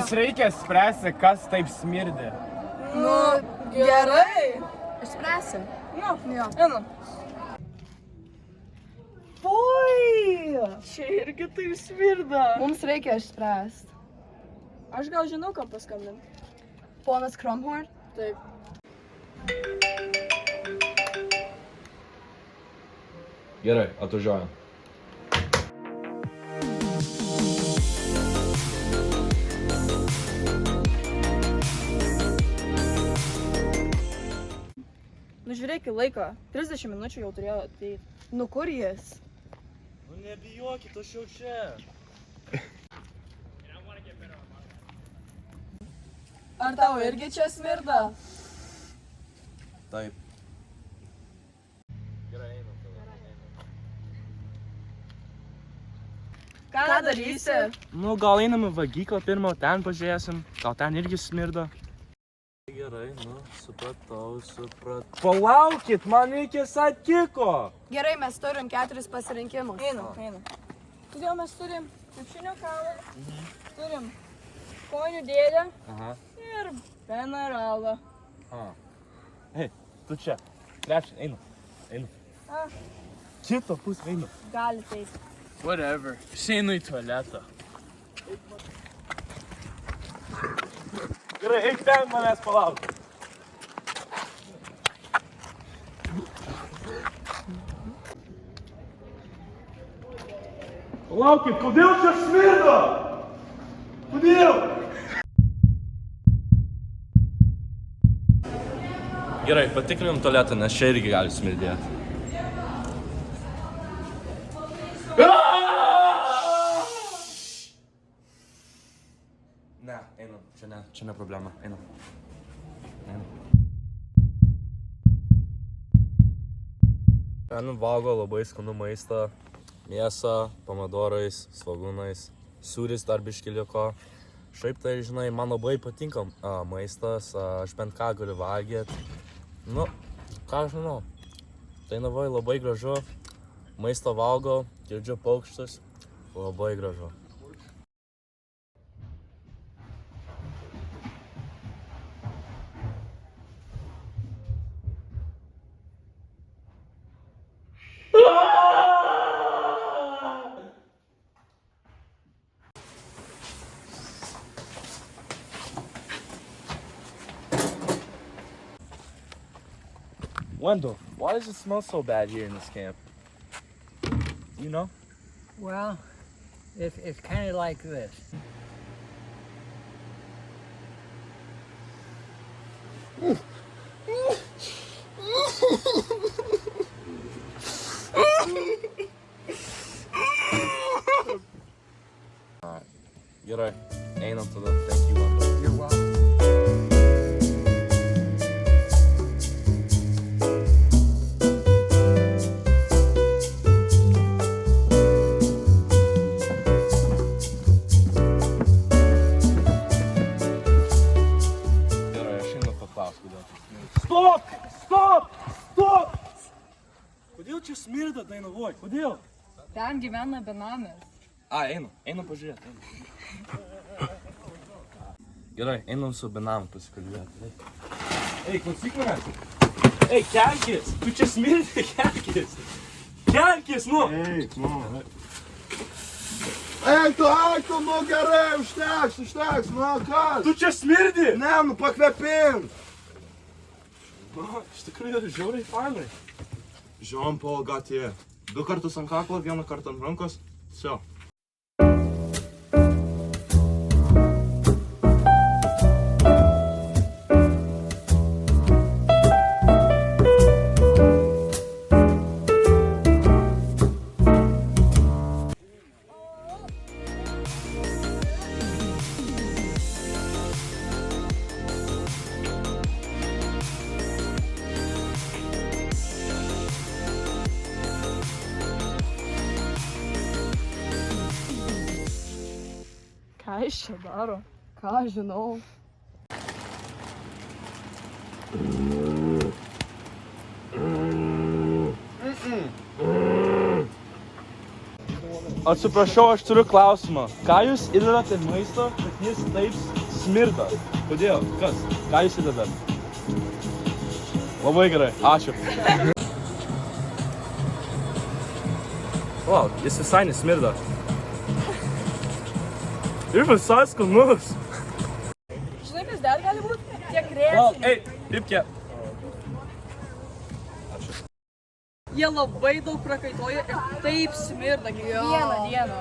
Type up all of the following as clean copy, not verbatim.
Mums reikia spręsti, kas taip smirdi. Nu, gerai. Išspręsim. Jo, Jo. einam. Oi, čia irgi taip smirda. Mums reikia išspręsti. Aš gal žinau, ką paskambinti. Ponas Kromhorn? Taip. Gerai, atvažiuojam. Nu žiūrėk į laiką. 30 minučių jau turėjo ateiti. Nu kur jis? Nu nebijokit, aš jau čia. Ar tau irgi čia smirda? Taip. Ką darysi? Nu gal einam į vagyklą pirmą, ten pažiūrėsim. Gal ten irgi smirda. Gerai, nu, supratau. Palaukit, man reikės atkiko. Gerai, mes turim 4 pasirinkimus. Einam. Todėl mes turim kiaušinio kavą, turim ponių dėdę ir benaralą. Ei, tu čia. Krepšin, einu. Kito pusę einu. Gali taip. Whatever. Išeinu į tualetą. Gerai, eik ten manęs palauk. Palaukit, kodėl čia smirda? Kodėl? Gerai, patikrinam tualetą, nes čia irgi gali smirdėti. Ne, einam, čia ne problema, einam. Ten valgo labai skanų maistą, mėsą, pomidorais, svogūnais, sūris dar biškį liko. Šiaip tai, žinai, man labai patinka maistas, aš bent ką galiu valgyti. Nu, ką aš žinau, tai labai gražu, maisto valgo, girdžiu paukštus, labai gražu. Wendell, why does it smell so bad here in this camp? You know? Well, it's kind of like this. Alright, gerai, einam tada. Thank you, Wendell. You're welcome. Stop! Kodėl čia smirda, Dainavoj? Kodėl? Ten gyvena benamis. Einam pažiūrėti. Gerai, einam su benamu pasikalbėti. Ei, klausyk manęs. Ei, kelkis! Tu čia smirdi, kelkis! Kelkis, nu! Eik tu, nu gerai, užteks, nu kas? Tu čia smirdi! Ne, nu pakvepink! Nu, iš tikrųjų yra žiauriai fainai. Jean Paul Gaultier. 2 kartus ant kaklo, 1 kartą ant rankos. Все. Ką jis čia daro? Ką aš žinau? Atsiprašau, aš turiu klausimą. Ką jūs įdedate į maistą, kad jis taip smirda? Kodėl? Kas? Ką jūs įdedate? Labai gerai, ačiū. Wow, jis visai nesmirda. Ir visai skanus. Žinai, kas dar gali būti? Tiek Wow, rėsiniai. ei, lipkė. Jie labai daug prakaitoja ir taip smirda kiekvieną dieną.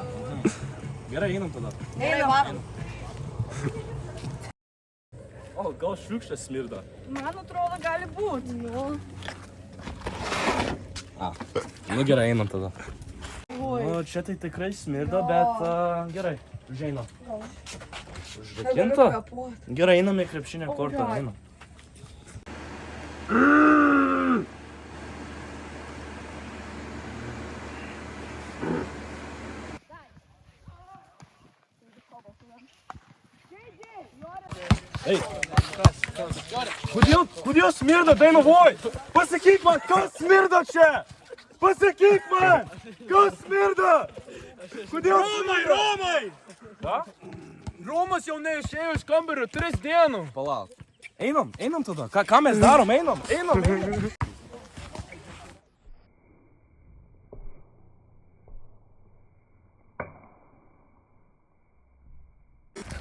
Gerai, einam tada. Gerai, varom. O, gal šiukšlės smirda? Man atrodo, gali būti. Nu gerai, einam tada. Nu, čia tai tikrai smirda, bet gerai, užeinam. Užrakinta? Gerai, einam į krepšinę kortą, einam. Ei, kodėl smirda, Dainavoj? Pasakyk man, kas smirda čia? Pasakyk man, kas smirda? Kodėl smirda? Romai! Ką? Romas jau neišėjo iš kambario 3 dienų. Palauk. Einam tada. Ką mes darom? Einam.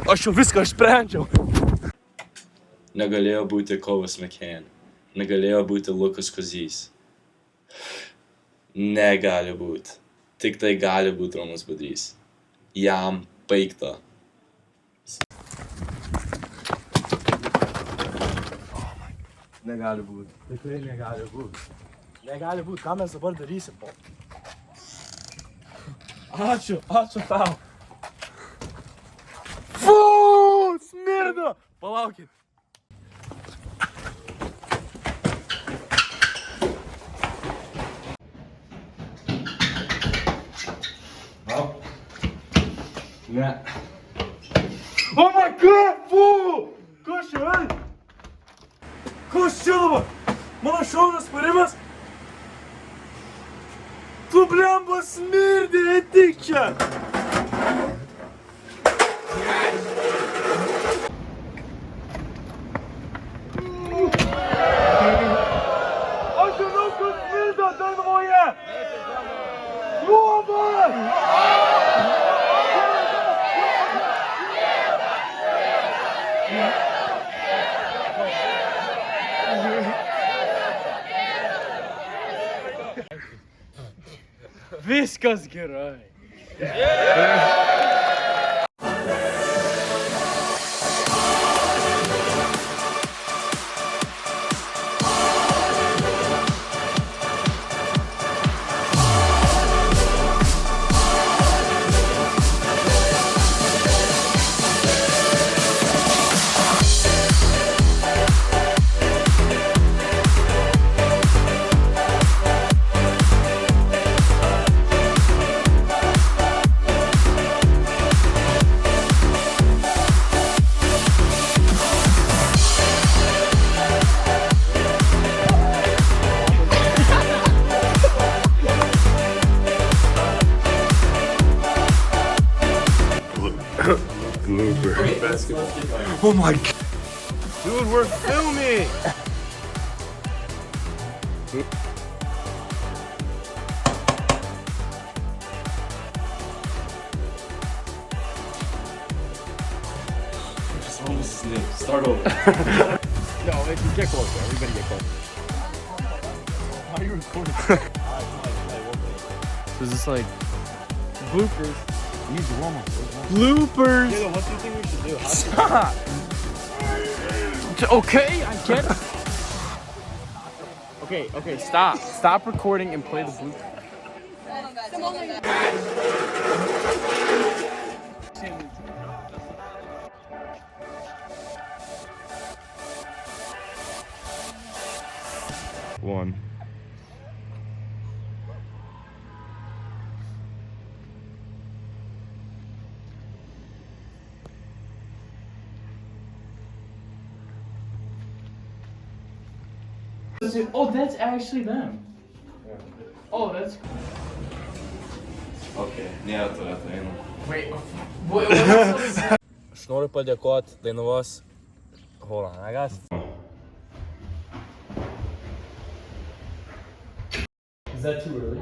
Aš jau viską išsprendžiau. Negalėjo būti Kovas McCann. Negalėjo būti Lukas Kozys. Negali būti. Tik tai gali būti Romas Budrys. Jam baigta. Negali būti. Tikrai negali būti. Negali būti. Ką mes dabar darysim? Ačiū tau. Fu, smirda. Palaukit. Ne. Oh my god, fu! Kas čia? Kas čia dabar? Mano šaunas parimas? Tu blemba smirdė, ateik čia! Aš žinau, kas smirda Dainavoje! Luomas! Viskas gerai. Oh my god. Dude, we're filming! Just almost snipped. Start over. No, get closer. Everybody get closer. Why are you recording? So is this like bloopers? Use the warm-up. Bloopers! Diego, what do you think we should do? Stop! Okay, I get it. Okay, stop. Stop recording and play the blooper. One. Oh, that's actually them. Oh, that's. Ok, nėra tualeto, einam. Aš noriu padėkoti Dainavos. Hold on, I got. Is that too early?